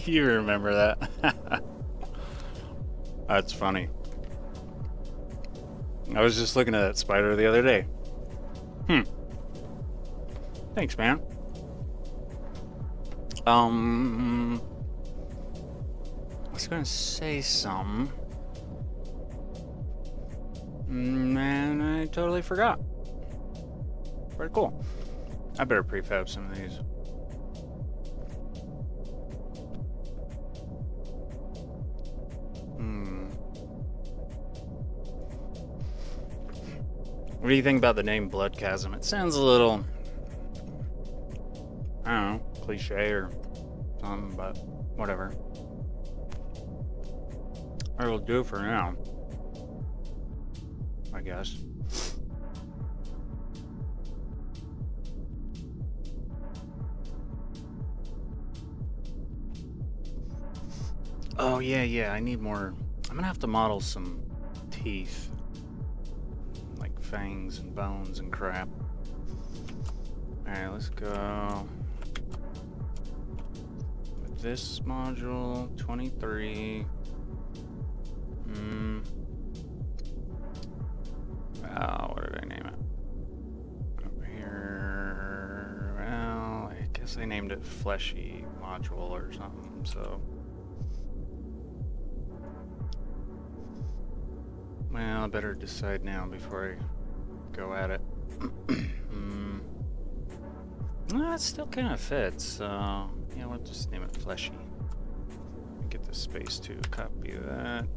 You remember that? That's funny. I was just looking at that spider the other day. Thanks, man. I was gonna say something. Man, I totally forgot. Very cool. I better prefab some of these. What do you think about the name Blood Chasm? It sounds a little, I don't know, cliche or something, but whatever. It'll do for now, I guess. Oh, yeah, I need more. I'm gonna have to model some teeth. Like fangs and bones and crap. Alright, let's go with this module, 23. What did I name it? Over here. Well, I guess I named it Fleshy module or something, so. Well, I better decide now before I go at it. Well, it still kind of fits, so yeah, we'll just name it Fleshy. Get the space to copy that.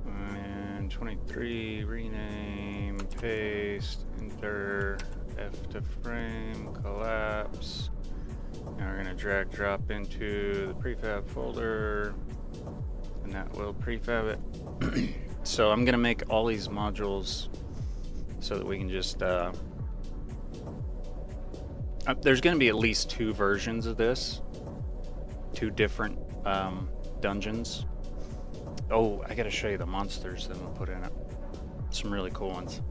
And 23, rename, paste, enter, F to frame, collapse. Now we're gonna drag drop into the prefab folder, and that will prefab it. So I'm gonna make all these modules so that we can just, there's gonna be at least 2 versions of this, 2 different dungeons. Oh, I gotta show you the monsters that I'm gonna put in it. Some really cool ones.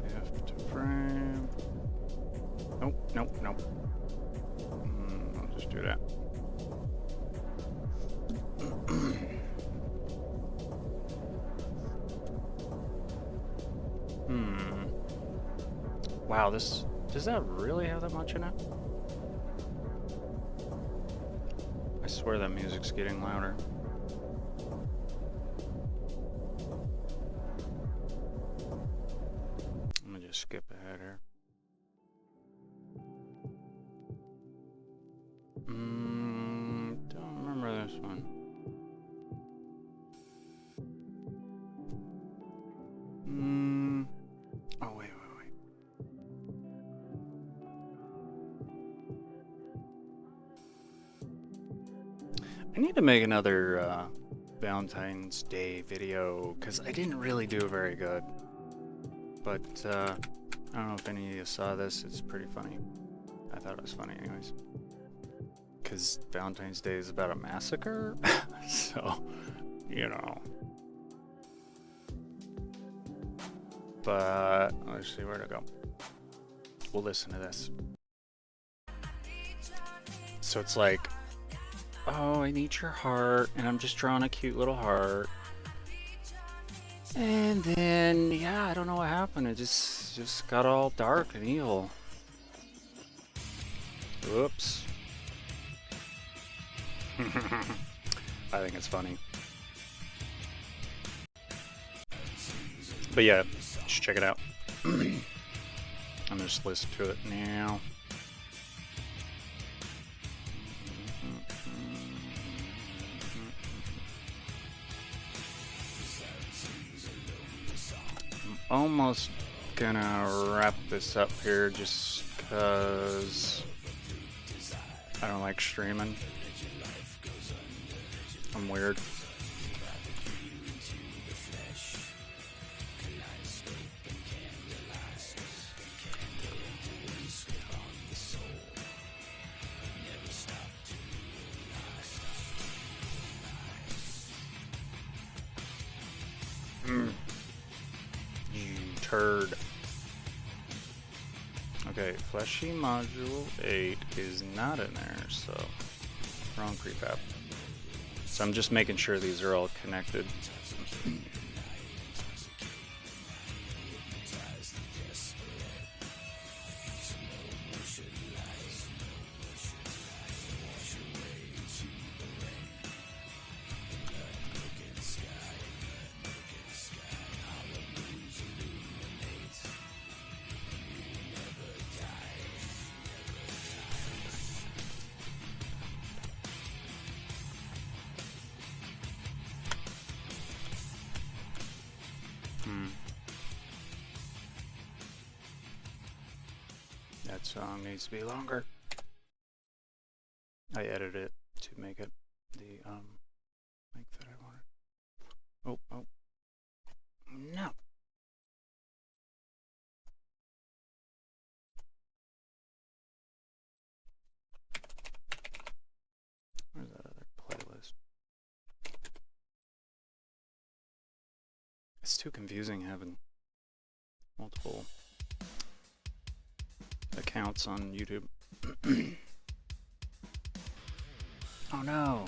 F to frame. Nope. I'll just do that. Wow, does that really have that much in it? I swear that music's getting louder. I'm gonna just skip ahead here. Don't remember this one. Oh, wait. I need to make another Valentine's Day video, because I didn't really do very good. But I don't know if any of you saw this. It's pretty funny. I thought it was funny anyways. Because Valentine's Day is about a massacre. So, you know. But let's see where to go. We'll listen to this. So it's like, oh, I need your heart, and I'm just drawing a cute little heart. And then, yeah, I don't know what happened. It just got all dark and evil. Whoops. I think it's funny. But yeah, you should check it out. I'm just listening to it now. I'm almost gonna wrap this up here just because I don't like streaming. I'm weird. turd. Okay, fleshy module 8 is not in there, so wrong prefab. So I'm just making sure these are all connected. That song needs to be longer. I edited it to make it the length that I wanted. Oh, no. Where's that other playlist? It's too confusing having multiple accounts on YouTube. Oh no!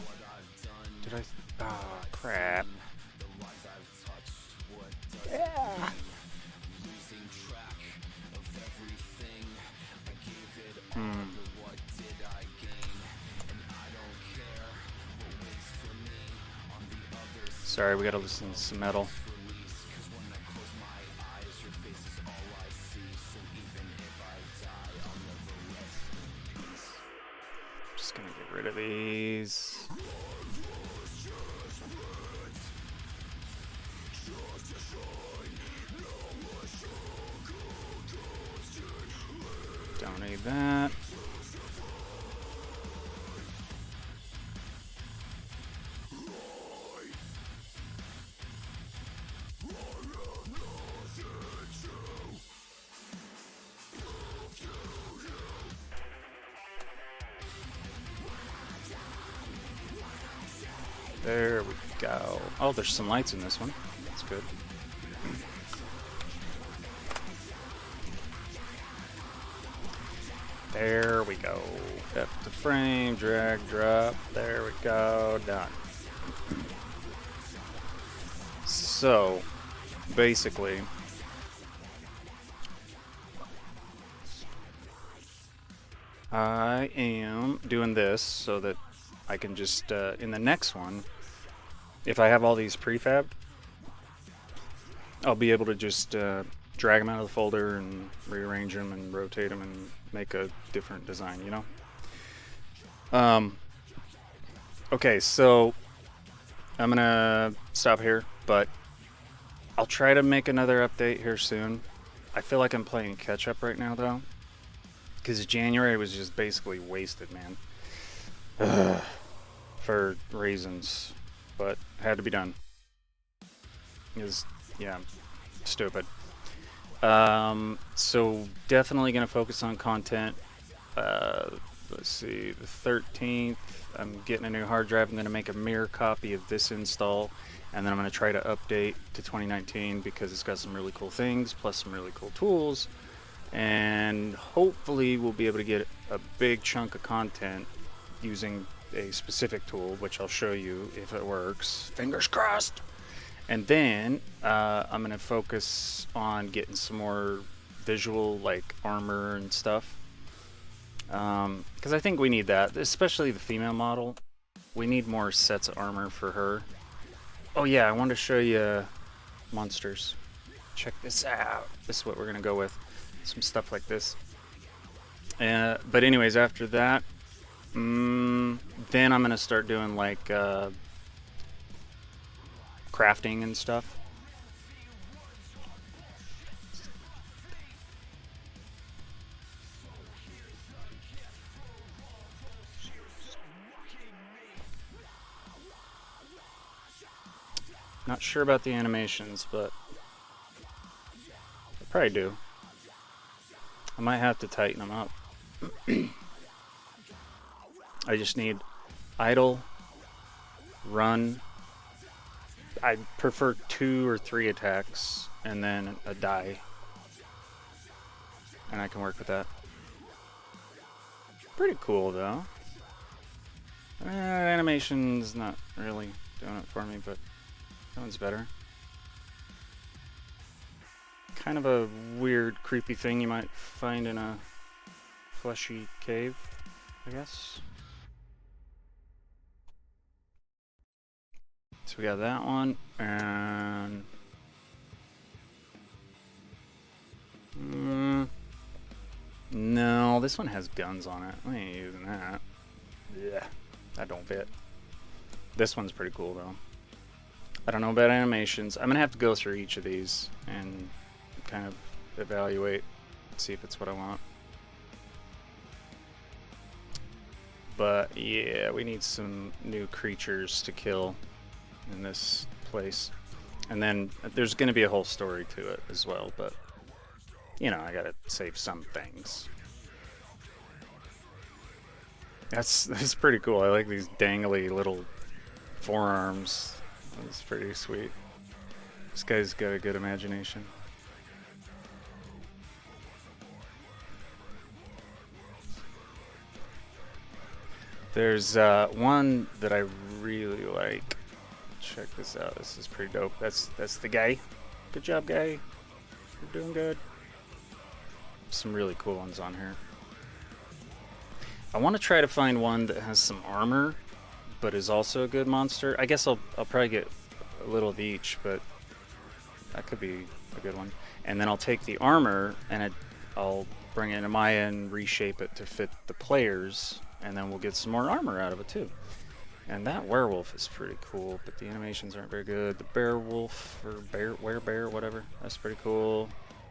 Did I? Oh crap! Yeah. Sorry, we gotta listen to some metal. Just gonna get rid of these. Don't need that. There we go. Oh, there's some lights in this one. That's good. There we go. F the frame, drag, drop. There we go. Done. So, basically, I am doing this so that I can just, in the next one, if I have all these prefabbed, I'll be able to just drag them out of the folder and rearrange them and rotate them and make a different design, you know? Okay, so I'm gonna stop here, but I'll try to make another update here soon. I feel like I'm playing catch up right now, though, because January was just basically wasted, man. For reasons, but had to be done. It was, yeah, stupid. So definitely gonna focus on content. Let's see, the 13th, I'm getting a new hard drive. I'm gonna make a mirror copy of this install, and then I'm gonna try to update to 2019 because it's got some really cool things, plus some really cool tools, and hopefully we'll be able to get a big chunk of content using a specific tool, which I'll show you if it works. Fingers crossed. And then I'm gonna focus on getting some more visual, like armor and stuff, because I think we need that, especially the female model. We need more sets of armor for her. Oh yeah, I wanted to show you monsters. Check this out. This is what we're gonna go with. Some stuff like this. But anyways, after that, then I'm gonna start doing like crafting and stuff. Not sure about the animations, but I probably do. I might have to tighten them up. I just need idle, run. I prefer 2 or 3 attacks and then a die and I can work with that. Pretty cool, though. Animation's not really doing it for me, but that one's better. Kind of a weird, creepy thing you might find in a fleshy cave, I guess. So we got that one, and no, this one has guns on it. I ain't using that. Yeah, that don't fit. This one's pretty cool though. I don't know about animations. I'm gonna have to go through each of these and kind of evaluate, see if it's what I want. But yeah, we need some new creatures to kill in this place. And then there's gonna be a whole story to it as well, but you know, I gotta save some things. That's pretty cool. I like these dangly little forearms. That's pretty sweet. This guy's got a good imagination. There's one that I really like. Check this out. This is pretty dope. That's the guy. Good job, guy. You're doing good. Some really cool ones on here. I want to try to find one that has some armor, but is also a good monster. I guess I'll probably get a little of each, but that could be a good one. And then I'll take the armor and I'll bring it into Maya and reshape it to fit the players, and then we'll get some more armor out of it too. And that werewolf is pretty cool, but the animations aren't very good. The bear wolf or werebear, whatever, that's pretty cool.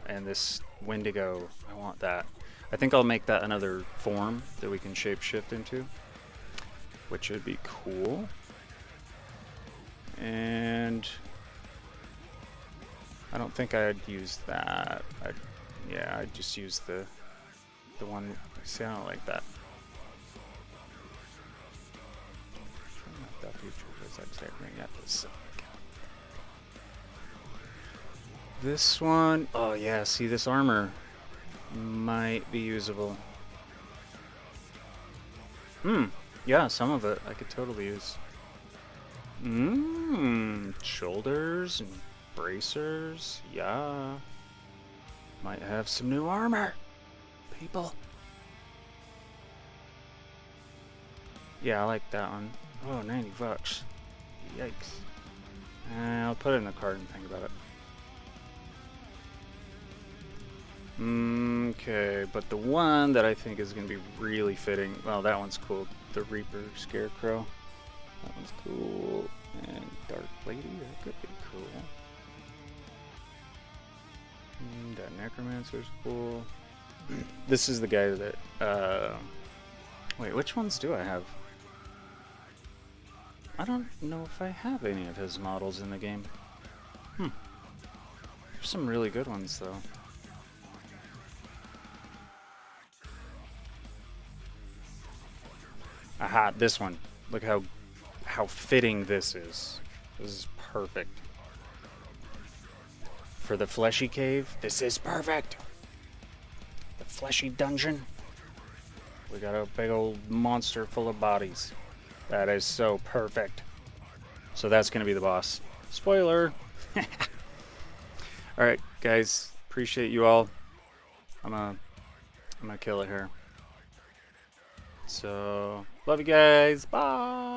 And this Wendigo, I want that. I think I'll make that another form that we can shapeshift into, which would be cool. And I don't think I'd use that. Yeah, I'd just use the one. See, I don't like that. This one, oh yeah, see this armor might be usable. Yeah, some of it I could totally use. Shoulders and bracers, yeah. Might have some new armor, people. Yeah, I like that one. Oh, 90 bucks. Yikes. I'll put it in the cart and think about it. Okay, but the one that I think is going to be really fitting, well, that one's cool. The Reaper Scarecrow. That one's cool. And Dark Lady, that could be cool. That Necromancer's cool. This is the guy that, wait, which ones do I have? I don't know if I have any of his models in the game. There's some really good ones, though. Aha, this one. Look how fitting this is. This is perfect. For the fleshy cave, this is perfect. The fleshy dungeon. We got a big old monster full of bodies. That is so perfect. So that's gonna be the boss. Spoiler. Alright, guys. Appreciate you all. I'm gonna kill it here. So, love you guys. Bye.